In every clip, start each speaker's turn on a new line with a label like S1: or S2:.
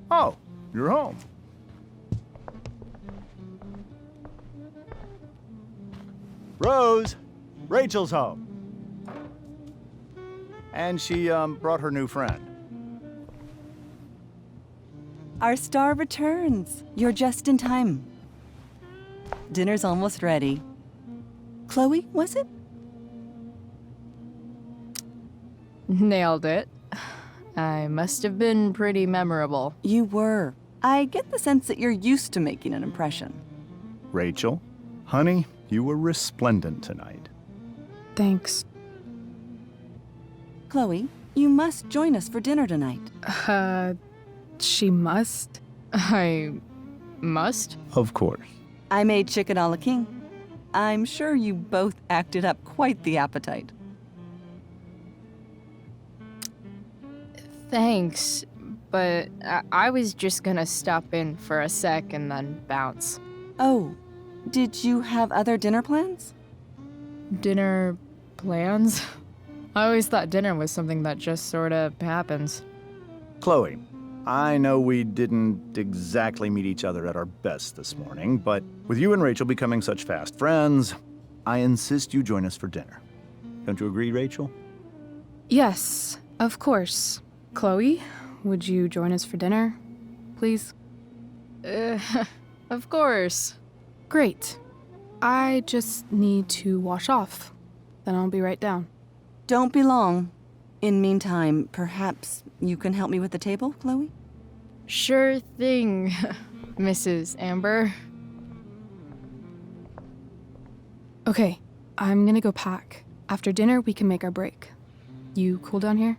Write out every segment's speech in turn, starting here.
S1: Oh, you're home. Rose, Rachel's home. And she brought her new friend.
S2: Our star returns. You're just in time. Dinner's almost ready. Chloe, was it?
S3: Nailed it. I must have been pretty memorable.
S2: You were. I get the sense that you're used to making an impression.
S1: Rachel, honey, you were resplendent tonight.
S4: Thanks.
S2: Chloe, you must join us for dinner tonight.
S4: She must?
S3: I must?
S1: Of course.
S2: I made chicken a la king. I'm sure you both acted up quite the appetite.
S3: Thanks, but I was just gonna stop in for a sec and then bounce.
S2: Oh, did you have other dinner plans?
S3: Dinner plans? I always thought dinner was something that just sorta happens.
S1: Chloe, I know we didn't exactly meet each other at our best this morning, but with you and Rachel becoming such fast friends, I insist you join us for dinner. Don't you agree, Rachel?
S4: Yes, of course. Chloe, would you join us for dinner, please?
S3: Of course.
S4: Great. I just need to wash off. Then I'll be right down.
S2: Don't be long. In meantime, perhaps you can help me with the table, Chloe?
S3: Sure thing, Mrs. Amber.
S4: Okay, I'm gonna go pack. After dinner, we can make our break. You cool down here?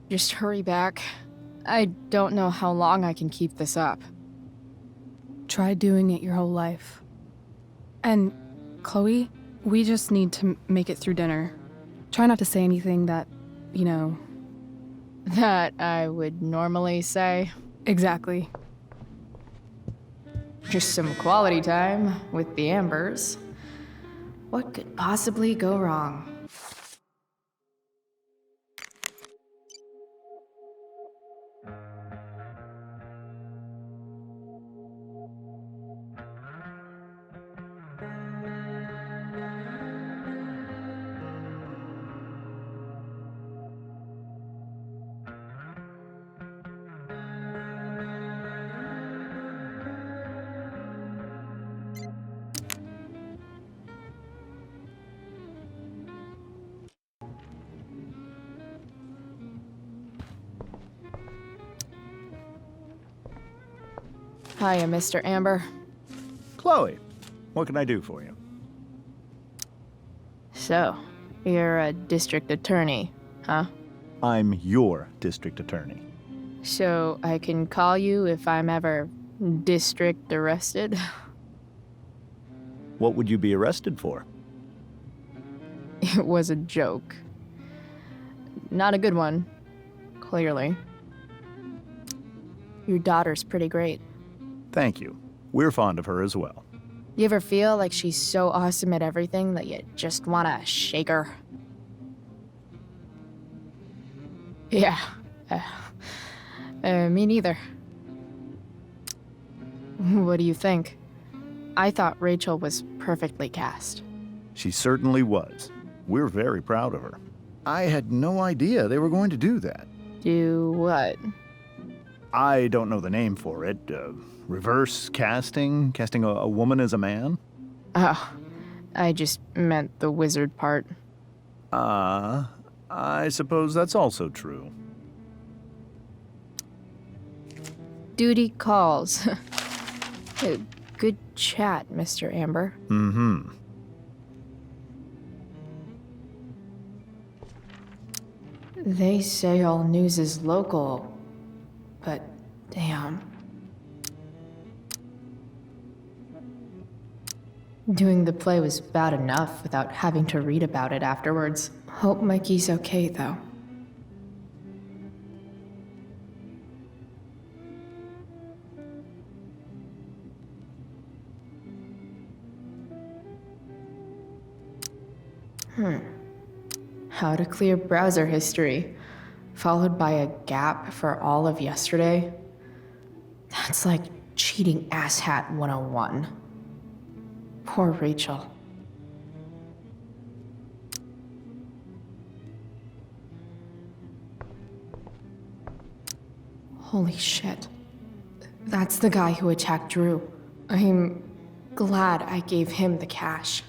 S3: Just hurry back. I don't know how long I can keep this up.
S4: Try doing it your whole life. And, Chloe, we just need to make it through dinner. Try not to say anything that, you know...
S3: That I would normally say.
S4: Exactly.
S3: Just some quality time with the Ambers. What could possibly go wrong? Hiya, Mr. Amber.
S1: Chloe, what can I do for you?
S3: So, you're a district attorney, huh?
S1: I'm your district attorney.
S3: So I can call you if I'm ever district arrested?
S1: What would you be arrested for?
S3: It was a joke. Not a good one, clearly. Your daughter's pretty great.
S1: Thank you. We're fond of her as well.
S3: You ever feel like she's so awesome at everything that you just wanna shake her? Yeah. Me neither. What do you think? I thought Rachel was perfectly cast.
S1: She certainly was. We're very proud of her. I had no idea they were going to do that.
S3: Do what?
S1: I don't know the name for it. Reverse casting? Casting a woman as a man?
S3: Oh, I just meant the wizard part.
S1: I suppose that's also true.
S3: Duty calls. Good chat, Mr. Amber.
S1: Mm-hmm.
S3: They say all news is local, but damn. Doing the play was bad enough without having to read about it afterwards. Hope Mikey's okay, though. How to clear browser history. followed by a gap for all of yesterday. That's like cheating asshat 101. Poor Rachel. Holy shit. That's the guy who attacked Drew. I'm glad I gave him the cash.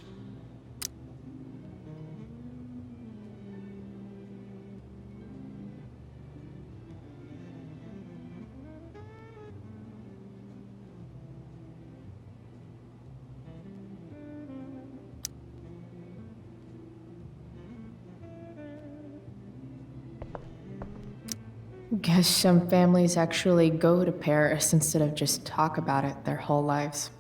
S3: Guess some families actually go to Paris instead of just talk about it their whole lives.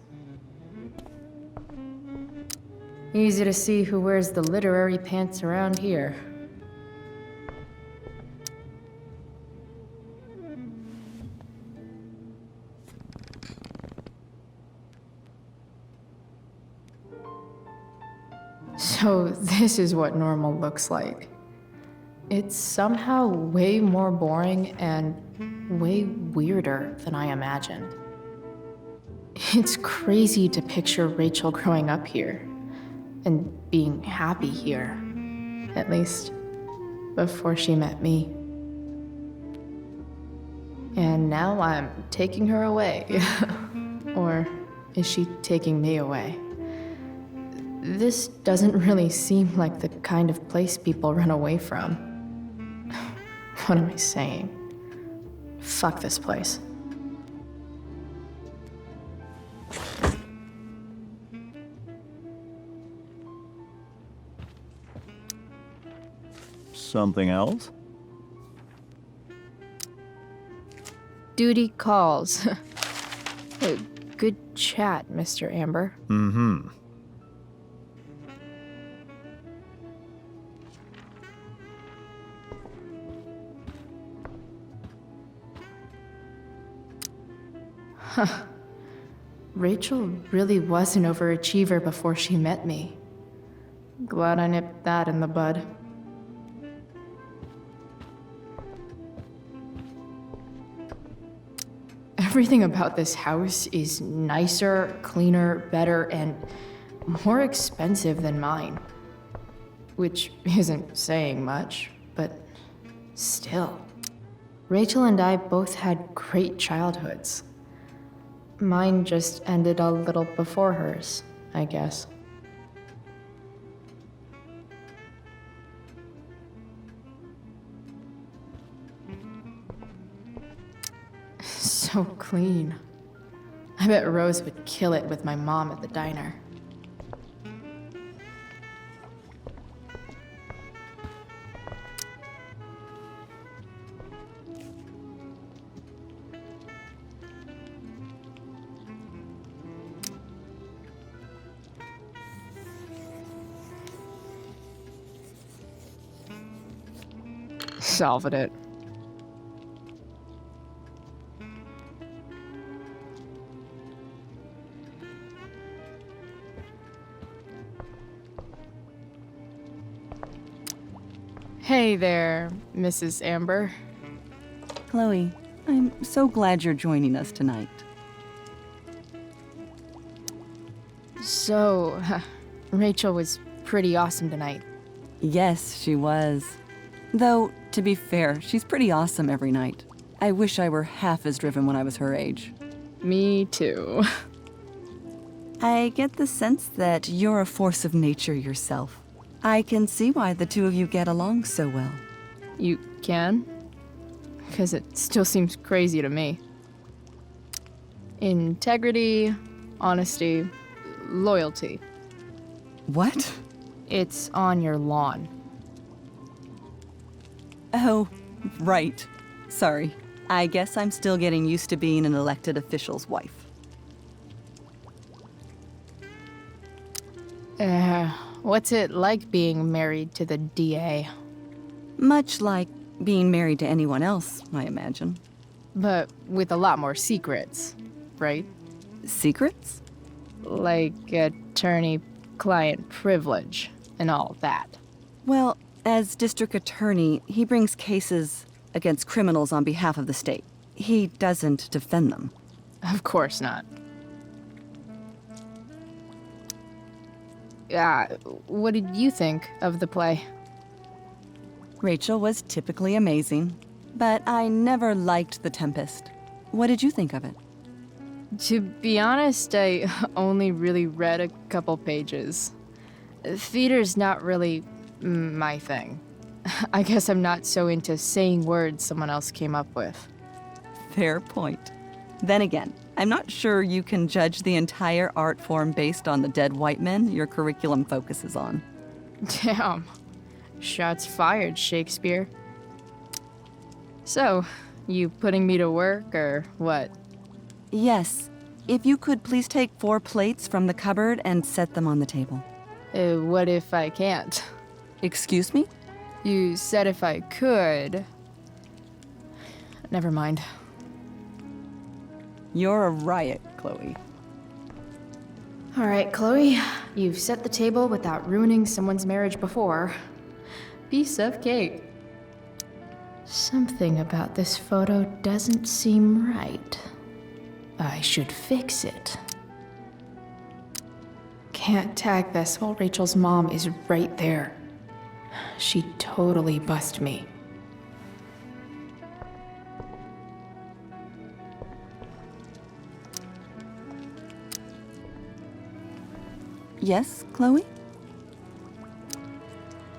S3: Easy to see who wears the literary pants around here. So this is what normal looks like. It's somehow way more boring and way weirder than I imagined. It's crazy to picture Rachel growing up here and being happy here, at least before she met me. And now I'm taking her away. Or is she taking me away? This doesn't really seem like the kind of place people run away from. What am I saying? Fuck this place.
S1: Something else?
S3: Duty calls. Good chat, Mr. Amber.
S1: Mm-hmm.
S3: Rachel really was an overachiever before she met me. Glad I nipped that in the bud. Everything about this house is nicer, cleaner, better, and more expensive than mine. Which isn't saying much, but still. Rachel and I both had great childhoods. Mine just ended a little before hers, I guess. So clean. I bet Rose would kill it with my mom at the diner. Solving it. Hey there, Mrs. Amber.
S2: Chloe, I'm so glad you're joining us tonight.
S3: So, Rachel was pretty awesome tonight.
S2: Yes, she was. Though, to be fair, she's pretty awesome every night. I wish I were half as driven when I was her age.
S3: Me too.
S2: I get the sense that you're a force of nature yourself. I can see why the two of you get along so well.
S3: You can? Because it still seems crazy to me. Integrity, honesty, loyalty.
S2: What?
S3: It's on your lawn.
S2: Oh, right. Sorry. I guess I'm still getting used to being an elected official's wife.
S3: What's it like being married to the DA?
S2: Much like being married to anyone else, I imagine.
S3: But with a lot more secrets, right?
S2: Secrets?
S3: Like attorney-client privilege and all that.
S2: Well, as district attorney, he brings cases against criminals on behalf of the state. He doesn't defend them.
S3: Of course not. What did you think of the play?
S2: Rachel was typically amazing, but I never liked The Tempest. What did you think of it?
S3: To be honest, I only really read a couple pages. Theater's not really my thing. I guess I'm not so into saying words someone else came up with.
S2: Fair point. Then again, I'm not sure you can judge the entire art form based on the dead white men your curriculum focuses on.
S3: Damn. Shots fired, Shakespeare. So, you putting me to work, or what?
S2: Yes. If you could please take 4 plates from the cupboard and set them on the table.
S3: What if I can't?
S2: Excuse me?
S3: You said if I could. Never mind.
S2: You're a riot, Chloe.
S3: All right, Chloe. You've set the table without ruining someone's marriage before. Piece of cake. Something about this photo doesn't seem right. I should fix it. Can't tag this while Rachel's mom is right there. She'd totally bust me.
S2: Yes, Chloe?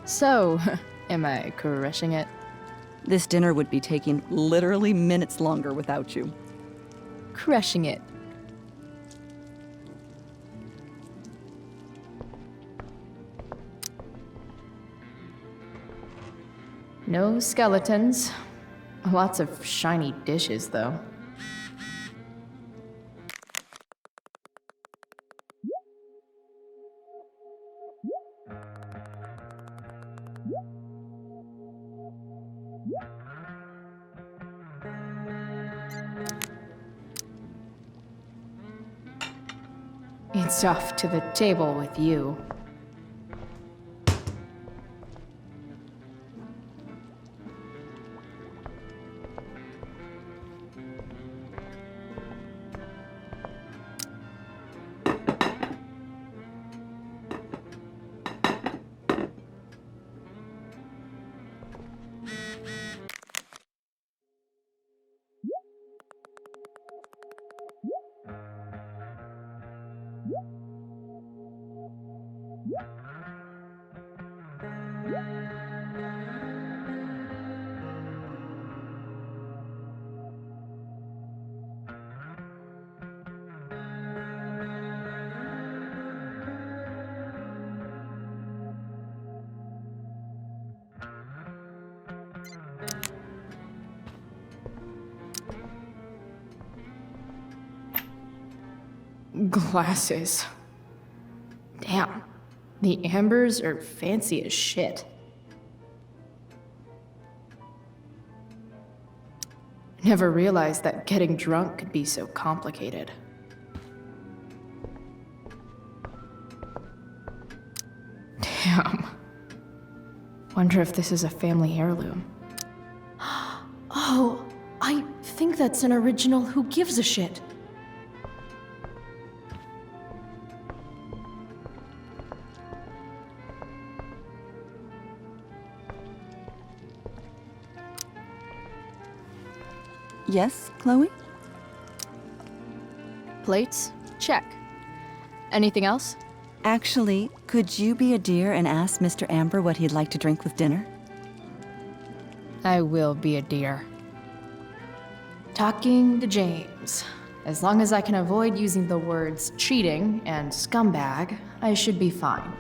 S3: So, am I crushing it?
S2: This dinner would be taking literally minutes longer without you.
S3: Crushing it. No skeletons. Lots of shiny dishes, though. It's off to the table with you. Glasses. Damn. The ambers are fancy as shit. Never realized that getting drunk could be so complicated. Damn. Wonder if this is a family heirloom. Oh, I think that's an original Who Gives a Shit.
S2: Yes, Chloe?
S3: Plates? Check. Anything else?
S2: Actually, could you be a dear and ask Mr. Amber what he'd like to drink with dinner?
S3: I will be a dear. Talking to James. As long as I can avoid using the words cheating and scumbag, I should be fine.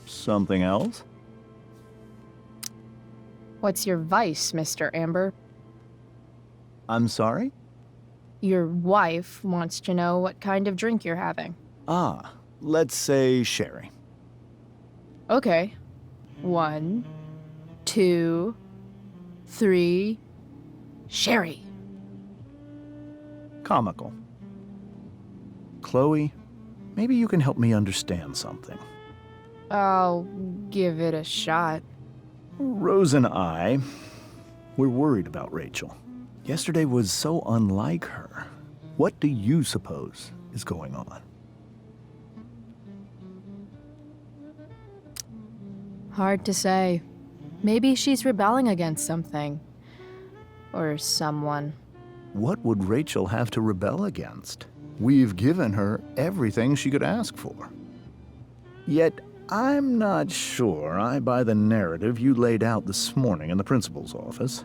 S1: Something else?
S3: What's your vice, Mr. Amber?
S1: I'm sorry?
S3: Your wife wants to know what kind of drink you're having.
S1: Ah, let's say sherry.
S3: Okay. 1, 2, 3. Sherry.
S1: Comical. Chloe, maybe you can help me understand something.
S3: I'll give it a shot.
S1: Rose and I, we're worried about Rachel. Yesterday was so unlike her. What do you suppose is going on?
S3: Hard to say. Maybe she's rebelling against something. Or someone.
S1: What would Rachel have to rebel against? We've given her everything she could ask for. Yet, I'm not sure I buy the narrative you laid out this morning in the principal's office.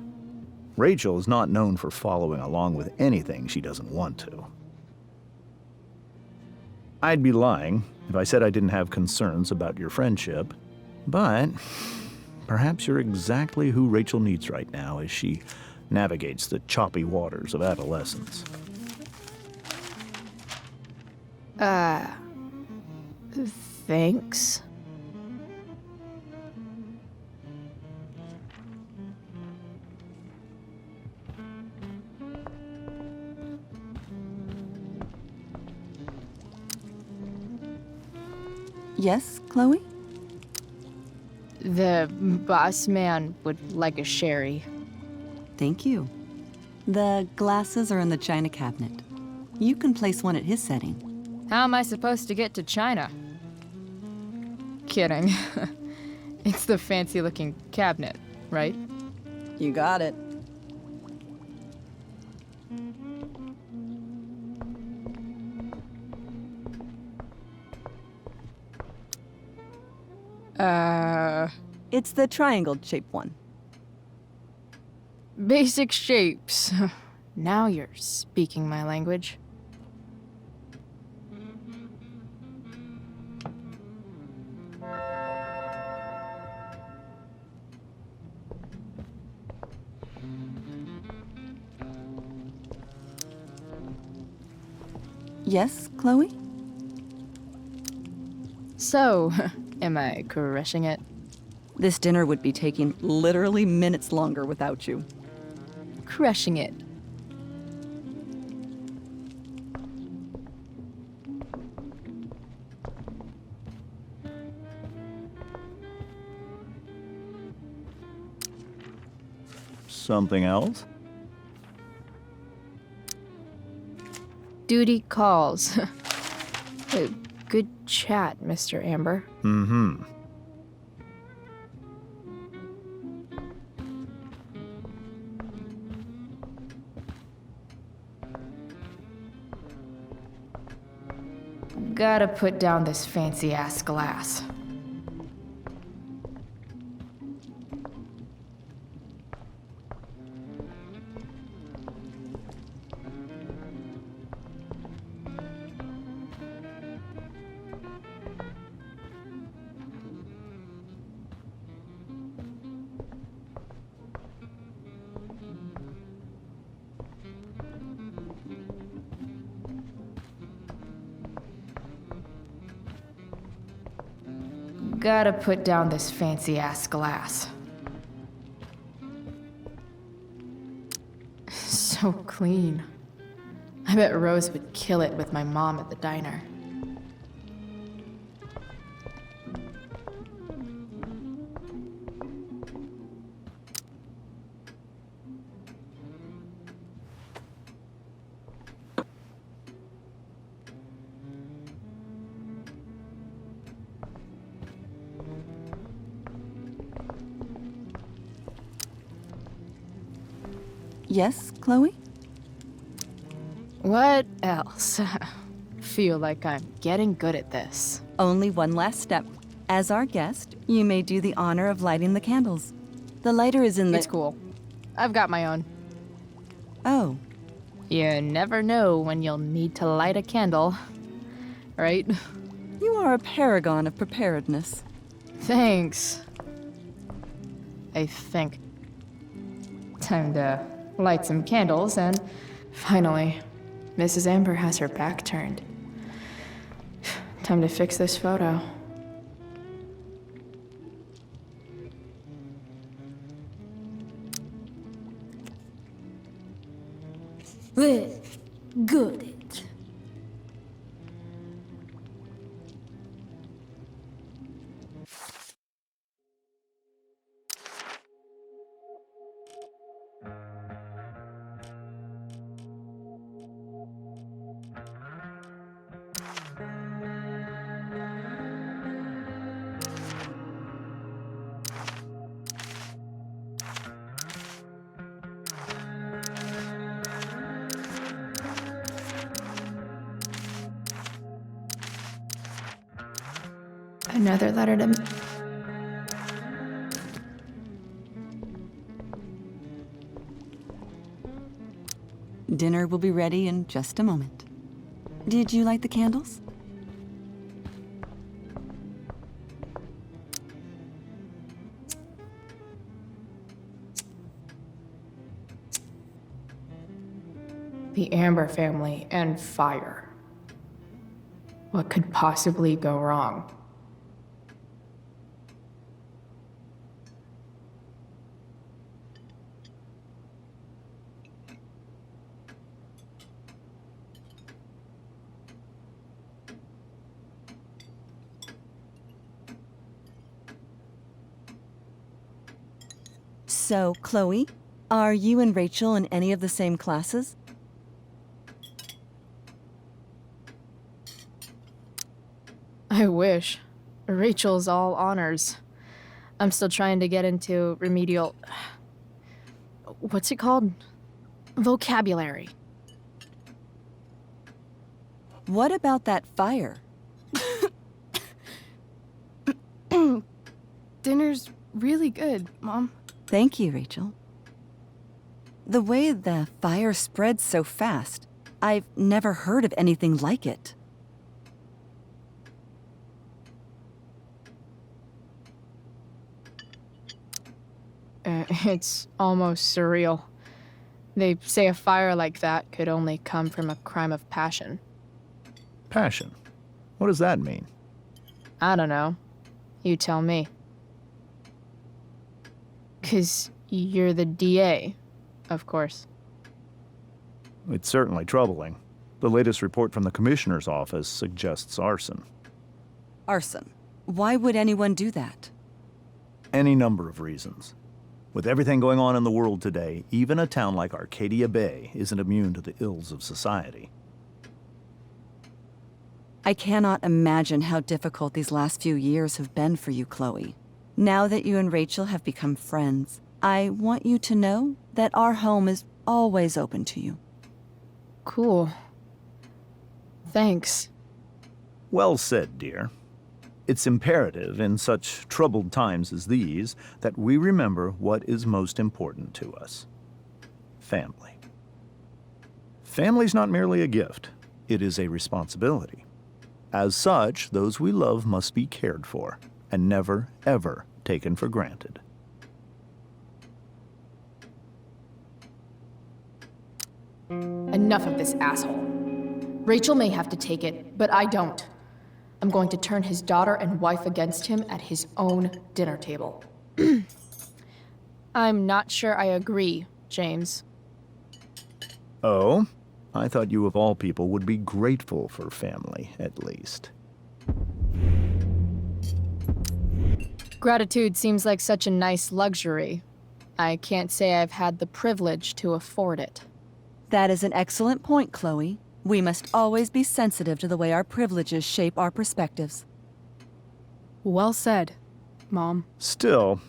S1: Rachel is not known for following along with anything she doesn't want to. I'd be lying if I said I didn't have concerns about your friendship, but perhaps you're exactly who Rachel needs right now as she navigates the choppy waters of adolescence.
S3: Thanks.
S2: Yes, Chloe?
S3: The boss man would like a sherry.
S2: Thank you. The glasses are in the china cabinet. You can place one at his setting.
S3: How am I supposed to get to China? Kidding. It's the fancy-looking cabinet, right?
S2: You got it. It's the triangle-shaped one.
S3: Basic shapes. Now you're speaking my language.
S2: Yes, Chloe?
S3: So, am I crushing it?
S2: This dinner would be taking literally minutes longer without you.
S3: Crushing it.
S1: Something else?
S3: Duty calls. Good chat, Mr. Amber.
S1: Mm-hmm.
S3: Gotta put down this fancy-ass glass. Gotta put down this fancy-ass glass. So clean. I bet Rose would kill it with my mom at the diner.
S2: Yes, Chloe?
S3: What else? Feel like I'm getting good at this.
S2: Only one last step. As our guest, you may do the honor of lighting the candles. The lighter is in the...
S3: It's cool. I've got my own.
S2: Oh.
S3: You never know when you'll need to light a candle, right?
S2: You are a paragon of preparedness.
S3: Thanks. I think. Time to light some candles, and finally, Mrs. Amber has her back turned. Time to fix this photo.
S5: Well, got it.
S3: Another letter to...
S2: Dinner will be ready in just a moment. Did you light the candles?
S3: The Amber family and fire. What could possibly go wrong?
S2: So, Chloe, are you and Rachel in any of the same classes?
S3: I wish. Rachel's all honors. I'm still trying to get into remedial... What's it called? Vocabulary.
S2: What about that fire?
S4: Dinner's really good, Mom.
S2: Thank you, Rachel. The way the fire spreads so fast, I've never heard of anything like it.
S3: It's almost surreal. They say a fire like that could only come from a crime of passion.
S1: Passion. What does that mean?
S3: I don't know. You tell me. 'Cause you're the DA, of course.
S1: It's certainly troubling. The latest report from the commissioner's office suggests arson.
S2: Arson. Why would anyone do that?
S1: Any number of reasons. With everything going on in the world today, even a town like Arcadia Bay isn't immune to the ills of society.
S2: I cannot imagine how difficult these last few years have been for you, Chloe. Now that you and Rachel have become friends, I want you to know that our home is always open to you.
S3: Cool. Thanks.
S1: Well said, dear. It's imperative in such troubled times as these that we remember what is most important to us. Family. Family's not merely a gift, it is a responsibility. As such, those we love must be cared for and never, ever taken for granted.
S3: Enough of this asshole. Rachel may have to take it, but I don't. I'm going to turn his daughter and wife against him at his own dinner table. I'm not sure I agree, James.
S1: Oh? I thought you of all people would be grateful for family, at least.
S3: Gratitude seems like such a nice luxury. I can't say I've had the privilege to afford it.
S2: That is an excellent point, Chloe. We must always be sensitive to the way our privileges shape our perspectives.
S4: Well said, Mom.
S1: Still,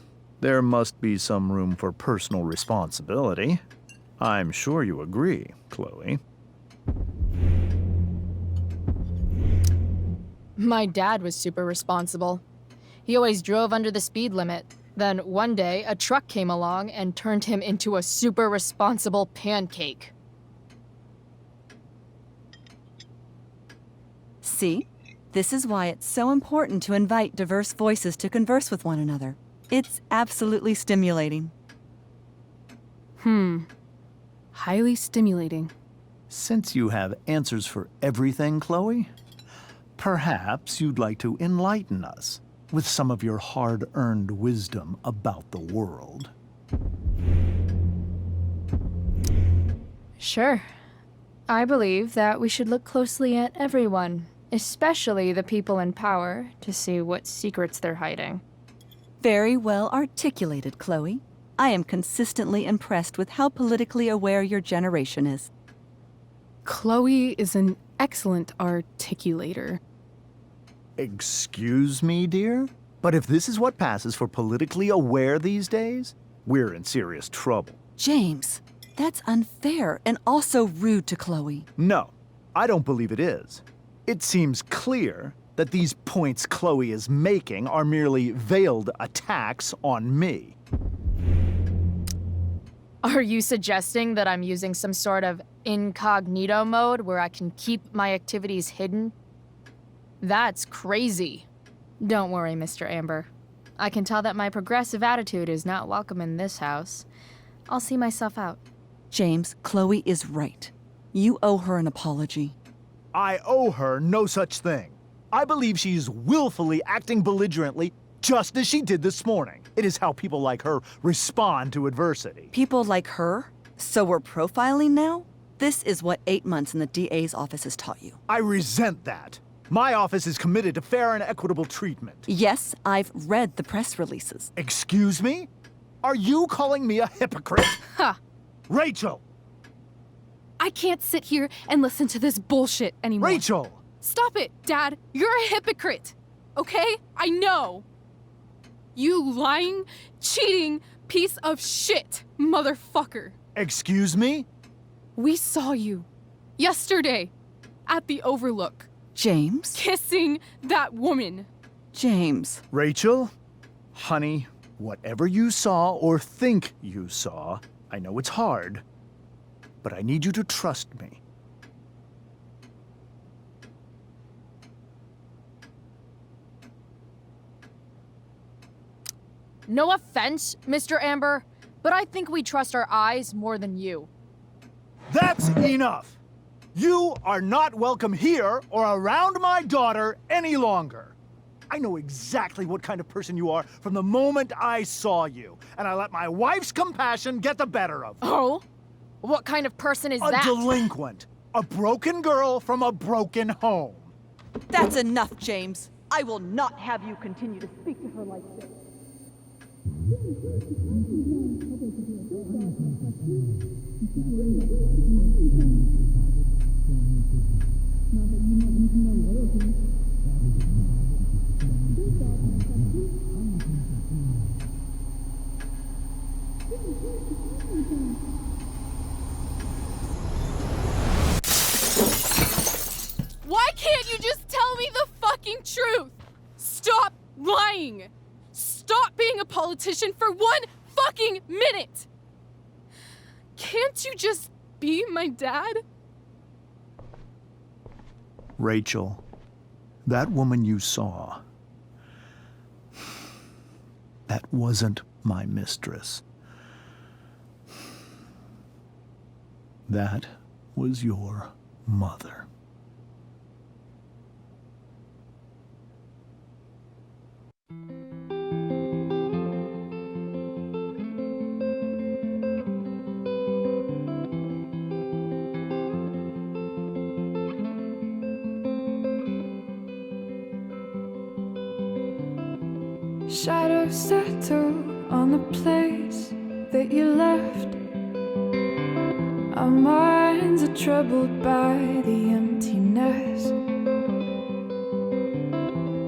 S1: there must be some room for personal responsibility. I'm sure you agree, Chloe.
S3: My dad was super responsible. He always drove under the speed limit. Then one day, a truck came along and turned him into a super responsible pancake.
S2: See? This is why it's so important to invite diverse voices to converse with one another. It's absolutely stimulating.
S4: Highly stimulating.
S1: Since you have answers for everything, Chloe, perhaps you'd like to enlighten us with some of your hard-earned wisdom about the world.
S3: Sure. I believe that we should look closely at everyone, especially the people in power, to see what secrets they're hiding.
S2: Very well articulated, Chloe. I am consistently impressed with how politically aware your generation is.
S4: Chloe is an excellent articulator.
S1: Excuse me, dear? But if this is what passes for politically aware these days, we're in serious trouble.
S2: James, that's unfair and also rude to Chloe.
S1: No, I don't believe it is. It seems clear that these points Chloe is making are merely veiled attacks on me.
S3: Are you suggesting that I'm using some sort of incognito mode where I can keep my activities hidden? That's crazy. Don't worry, Mr. Amber. I can tell that my progressive attitude is not welcome in this house. I'll see myself out.
S2: James, Chloe is right. You owe her an apology.
S1: I owe her no such thing. I believe she's willfully acting belligerently just as she did this morning. It is how people like her respond to adversity.
S2: People like her? So we're profiling now? This is what 8 months in the DA's office has taught you.
S1: I resent that. My office is committed to fair and equitable treatment.
S2: Yes, I've read the press releases.
S1: Excuse me? Are you calling me a hypocrite?
S4: Ha!
S1: Rachel!
S4: I can't sit here and listen to this bullshit anymore.
S1: Rachel!
S4: Stop it, Dad. You're a hypocrite. Okay? I know. You lying, cheating piece of shit, motherfucker.
S1: Excuse me?
S4: We saw you yesterday at the Overlook.
S2: James?
S4: Kissing that woman.
S2: James.
S1: Rachel? Honey, whatever you saw or think you saw, I know it's hard, but I need you to trust me.
S3: No offense, Mr. Amber, but I think we trust our eyes more than you.
S1: That's enough! You are not welcome here or around my daughter any longer. I know exactly what kind of person you are from the moment I saw you, and I let my wife's compassion get the better of me.
S3: Oh? What kind of person is
S1: A
S3: that?
S1: delinquent. A broken girl from a broken home.
S2: That's enough, James. I will not have you continue to speak to her like this.
S4: Why can't you just tell me the fucking truth? Stop lying. Stop being a politician for 1 fucking minute. Can't you just be my dad?
S1: Rachel, that woman you saw, that wasn't my mistress. That was your mother.
S5: Shadows settle on the place that you left. Our minds are troubled by the emptiness.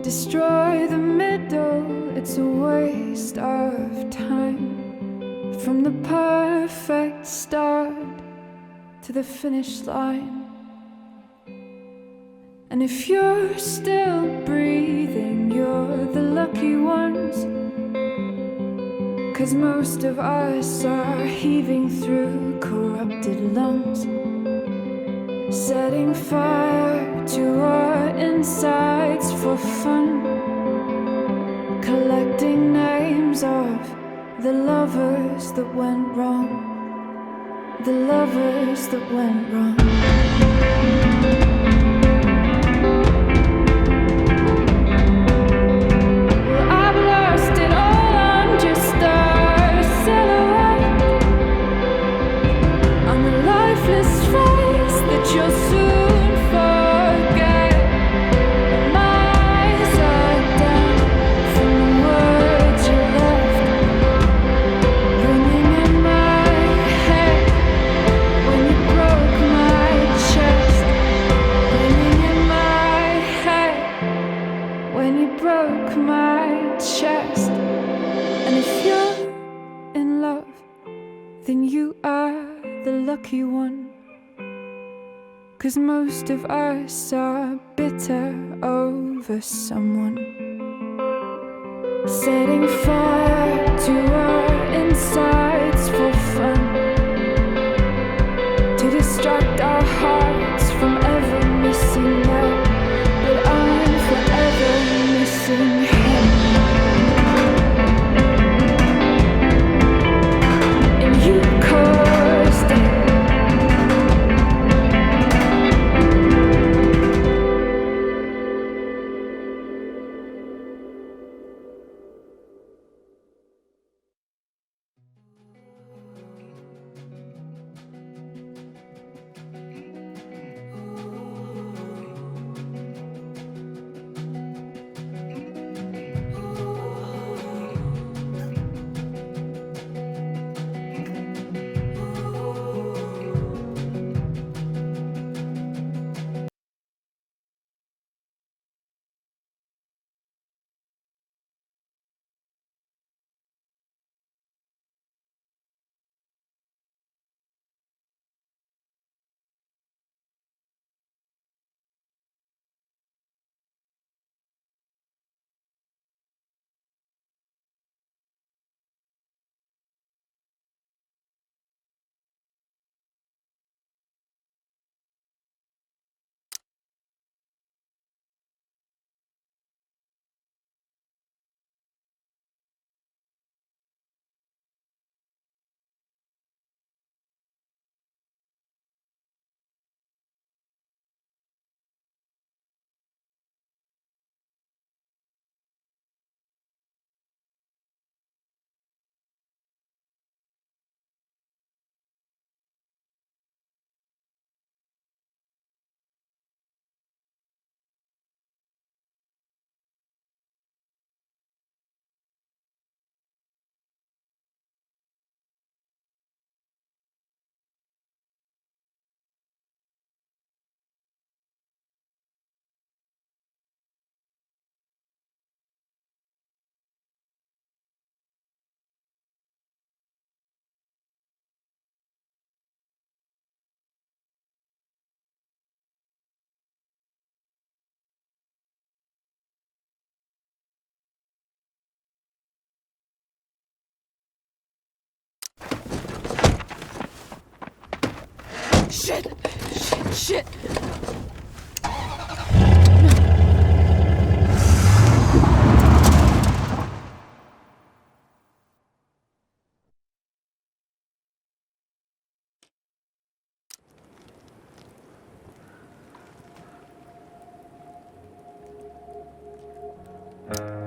S5: Destroy the middle, it's a waste of time. From the perfect start to the finish line. And if you're still breathing, you're the lucky ones. 'Cause most of us are heaving through corrupted lungs, setting fire to our insides for fun, collecting names of the lovers that went wrong, the lovers that went wrong. Lucky one, 'cause most of us are bitter over someone. Setting fire to our insides for fun, to distract our hearts from ever missing out. But I'm forever missing him. And you caused it.
S4: Shit! Shit!
S6: No.